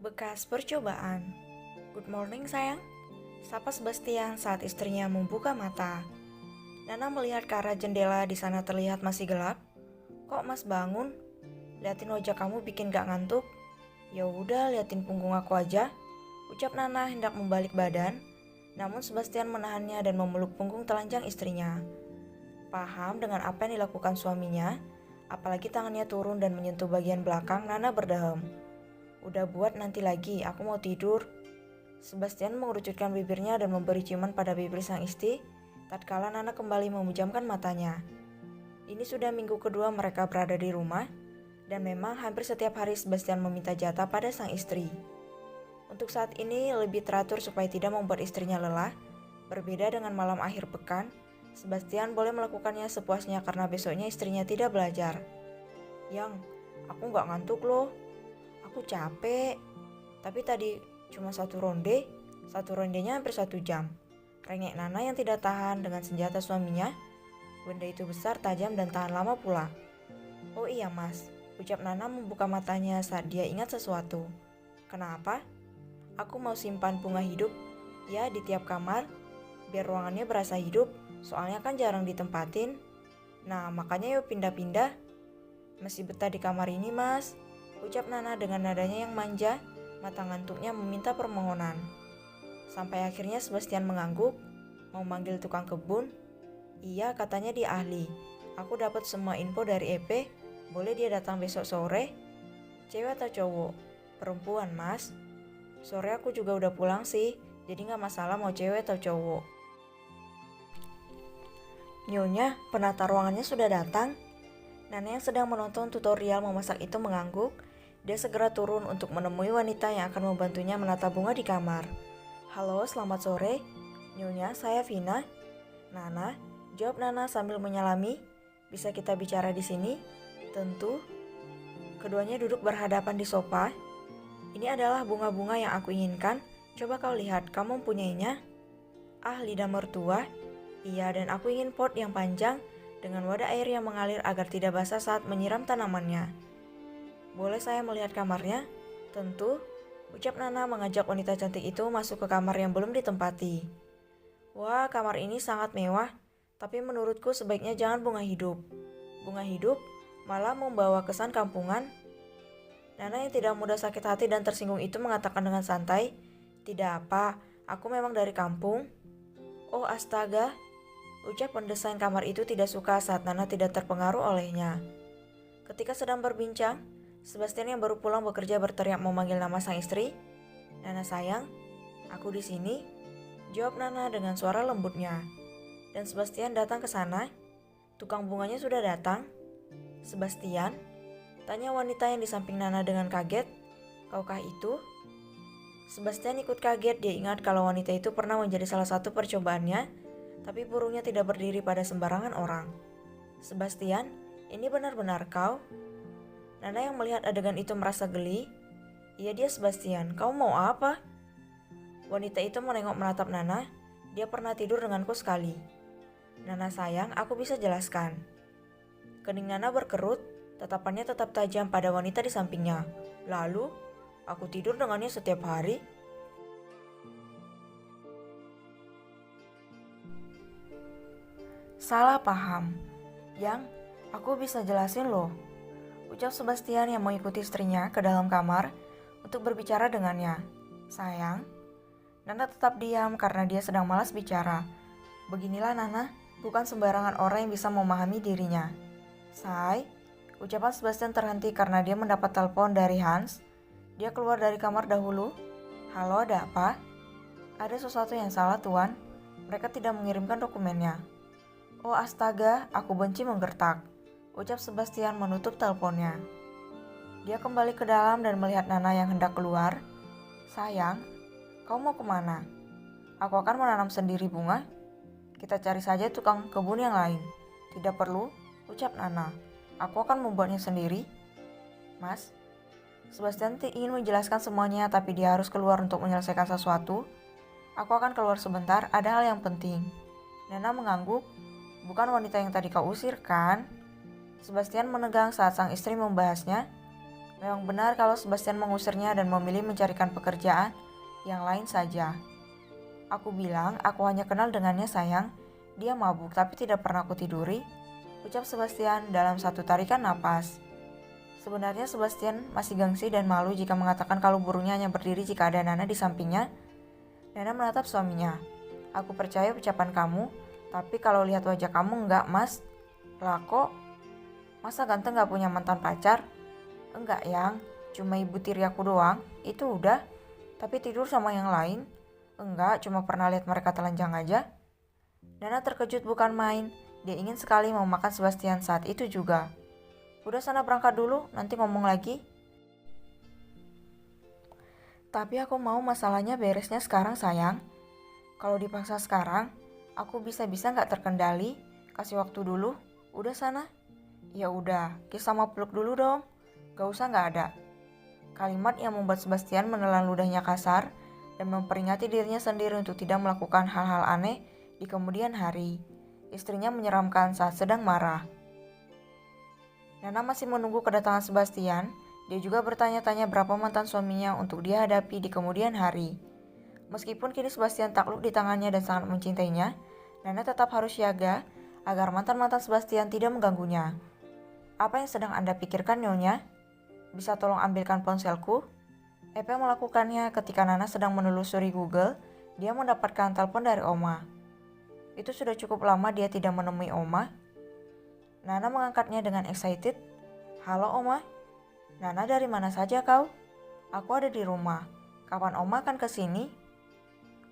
Bekas percobaan. Good morning sayang, sapa Sebastian saat istrinya membuka mata. Nana melihat ke arah jendela, di sana terlihat masih gelap. Kok mas bangun? Liatin wajah kamu bikin gak ngantuk? Ya udah, liatin punggung aku aja, ucap Nana hendak membalik badan. Namun Sebastian menahannya dan memeluk punggung telanjang istrinya. Paham dengan apa yang dilakukan suaminya, apalagi tangannya turun dan menyentuh bagian belakang. Nana berdeham. Udah buat nanti lagi, aku mau tidur. Sebastian mengerucutkan bibirnya dan memberi ciuman pada bibir sang istri, tatkala Nana kembali memejamkan matanya. Ini sudah minggu kedua mereka berada di rumah, dan memang hampir setiap hari Sebastian meminta jatah pada sang istri. Untuk saat ini lebih teratur supaya tidak membuat istrinya lelah. Berbeda dengan malam akhir pekan, Sebastian boleh melakukannya sepuasnya karena besoknya istrinya tidak belajar. Yang, aku gak ngantuk loh. Aku capek, tapi tadi cuma satu rondenya hampir 1 jam. Rengek Nana yang tidak tahan dengan senjata suaminya. Benda itu besar, tajam, dan tahan lama pula. Oh iya mas, ucap Nana membuka matanya saat dia ingat sesuatu. Kenapa? Aku mau simpan bunga hidup ya di tiap kamar, biar ruangannya berasa hidup, soalnya kan jarang ditempatin. Nah makanya yuk pindah-pindah. Masih betah di kamar ini mas, ucap Nana dengan nadanya yang manja. Mata ngantuknya meminta permohonan. Sampai akhirnya Sebastian mengangguk, mau manggil tukang kebun. Iya, katanya dia ahli. Aku dapat semua info dari EP. Boleh dia datang besok sore? Cewek atau cowok? Perempuan mas. Sore aku juga udah pulang sih, jadi gak masalah mau cewek atau cowok. Nyonya, penata ruangannya sudah datang. Nana yang sedang menonton tutorial memasak itu mengangguk. Dia segera turun untuk menemui wanita yang akan membantunya menata bunga di kamar. Halo, selamat sore. Nyonya, saya Vina. Nana, jawab Nana sambil menyalami. Bisa kita bicara di sini? Tentu. Keduanya duduk berhadapan di sofa. Ini adalah bunga-bunga yang aku inginkan. Coba kau lihat, kamu mempunyainya? Ah, lidah mertua. Iya, dan aku ingin pot yang panjang dengan wadah air yang mengalir agar tidak basah saat menyiram tanamannya. Boleh saya melihat kamarnya? Tentu, ucap Nana mengajak wanita cantik itu masuk ke kamar yang belum ditempati. Wah, kamar ini sangat mewah, tapi menurutku sebaiknya jangan bunga hidup. Bunga hidup malah membawa kesan kampungan. Nana yang tidak mudah sakit hati dan tersinggung itu mengatakan dengan santai, tidak apa, aku memang dari kampung. Oh astaga, ucap pendesain kamar itu tidak suka saat Nana tidak terpengaruh olehnya. Ketika sedang berbincang, Sebastian yang baru pulang bekerja berteriak memanggil nama sang istri. Nana sayang, aku di sini, jawab Nana dengan suara lembutnya. Dan Sebastian datang ke sana. Tukang bunganya sudah datang. Sebastian, tanya wanita yang di samping Nana dengan kaget. Kaukah itu? Sebastian ikut kaget, dia ingat kalau wanita itu pernah menjadi salah satu percobaannya, tapi burungnya tidak berdiri pada sembarangan orang. Sebastian, ini benar-benar kau? Nana yang melihat adegan itu merasa geli. Iya dia Sebastian, kau mau apa? Wanita itu menengok menatap Nana. Dia pernah tidur denganku sekali. Nana sayang, aku bisa jelaskan. Kening Nana berkerut, tatapannya tetap tajam pada wanita di sampingnya. Lalu, aku tidur dengannya setiap hari. Salah paham. Yang, aku bisa jelasin loh, ucap Sebastian yang mengikuti istrinya ke dalam kamar untuk berbicara dengannya. Sayang, Nana tetap diam karena dia sedang malas bicara. Beginilah Nana, bukan sembarangan orang yang bisa memahami dirinya. Say, ucapan Sebastian terhenti karena dia mendapat telepon dari Hans. Dia keluar dari kamar dahulu. Halo, ada apa? Ada sesuatu yang salah tuan, mereka tidak mengirimkan dokumennya. Oh astaga, aku benci menggertak, ucap Sebastian menutup teleponnya. Dia kembali ke dalam dan melihat Nana yang hendak keluar. Sayang, kau mau kemana? Aku akan menanam sendiri bunga. Kita cari saja tukang kebun yang lain. Tidak perlu, ucap Nana. Aku akan membuatnya sendiri. Mas, Sebastian ingin menjelaskan semuanya tapi dia harus keluar untuk menyelesaikan sesuatu. Aku akan keluar sebentar, ada hal yang penting. Nana mengangguk. Bukan wanita yang tadi kau usir kan? Sebastian menegang saat sang istri membahasnya. Memang benar kalau Sebastian mengusirnya dan memilih mencarikan pekerjaan yang lain saja. Aku bilang, aku hanya kenal dengannya sayang. Dia mabuk tapi tidak pernah aku tiduri, ucap Sebastian dalam satu tarikan napas. Sebenarnya Sebastian masih gengsi dan malu jika mengatakan kalau burungnya hanya berdiri jika ada Nana di sampingnya. Nana menatap suaminya. Aku percaya ucapan kamu, tapi kalau lihat wajah kamu enggak, Mas. Lah kok? Masa ganteng gak punya mantan pacar? Enggak, Yang. Cuma ibu tiri aku doang. Itu udah. Tapi tidur sama yang lain? Enggak, cuma pernah lihat mereka telanjang aja. Nana terkejut bukan main. Dia ingin sekali mau makan Sebastian saat itu juga. Udah sana berangkat dulu, nanti ngomong lagi. Tapi aku mau masalahnya beresnya sekarang sayang. Kalau dipaksa sekarang, aku bisa-bisa gak terkendali. Kasih waktu dulu. Udah sana. Ya udah, kiss sama peluk dulu dong. Gak usah gak ada. Kalimat yang membuat Sebastian menelan ludahnya kasar dan memperingati dirinya sendiri untuk tidak melakukan hal-hal aneh di kemudian hari. Istrinya menyeramkan saat sedang marah. Nana masih menunggu kedatangan Sebastian. Dia juga bertanya-tanya berapa mantan suaminya untuk dia hadapi di kemudian hari. Meskipun kini Sebastian takluk di tangannya dan sangat mencintainya, Nana tetap harus siaga agar mantan-mantan Sebastian tidak mengganggunya. Apa yang sedang Anda pikirkan, Nyonya? Bisa tolong ambilkan ponselku? Epe melakukannya ketika Nana sedang menelusuri Google. Dia mendapatkan telepon dari Oma. Itu sudah cukup lama dia tidak menemui Oma. Nana mengangkatnya dengan excited. Halo Oma. Nana, dari mana saja kau? Aku ada di rumah. Kapan Oma akan ke sini?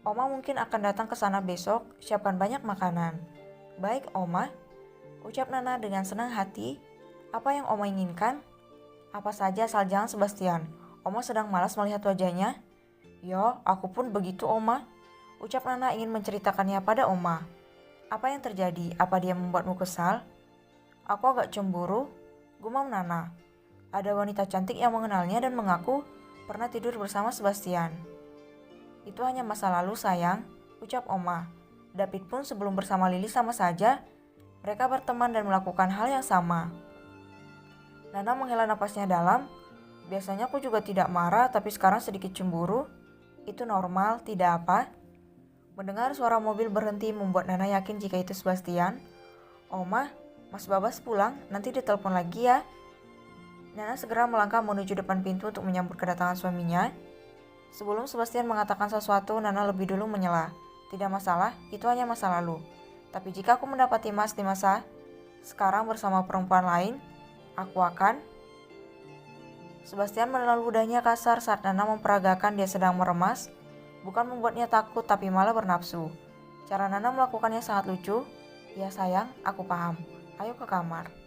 Oma mungkin akan datang ke sana besok. Siapkan banyak makanan. Baik Oma, ucap Nana dengan senang hati. Apa yang Oma inginkan? Apa saja asal jangan Sebastian. Oma sedang malas melihat wajahnya. Yo, aku pun begitu Oma. Ucap Nana ingin menceritakannya pada Oma. Apa yang terjadi? Apa dia membuatmu kesal? Aku agak cemburu, gumam Nana. Ada wanita cantik yang mengenalnya dan mengaku pernah tidur bersama Sebastian. Itu hanya masa lalu sayang, ucap Oma. David pun sebelum bersama Lily sama saja. Mereka berteman dan melakukan hal yang sama. Nana menghela napasnya dalam. Biasanya aku juga tidak marah, tapi sekarang sedikit cemburu. Itu normal, tidak apa. Mendengar suara mobil berhenti membuat Nana yakin jika itu Sebastian. Oma, Mas Babas pulang, nanti ditelepon lagi ya. Nana segera melangkah menuju depan pintu untuk menyambut kedatangan suaminya. Sebelum Sebastian mengatakan sesuatu, Nana lebih dulu menyela. Tidak masalah, itu hanya masa lalu. Tapi jika aku mendapati Mas di masa sekarang bersama perempuan lain, aku akan... Sebastian menelan ludahnya kasar saat Nana memperagakan dia sedang meremas. Bukan membuatnya takut tapi malah bernafsu. Cara Nana melakukannya sangat lucu. Ya sayang, aku paham. Ayo ke kamar.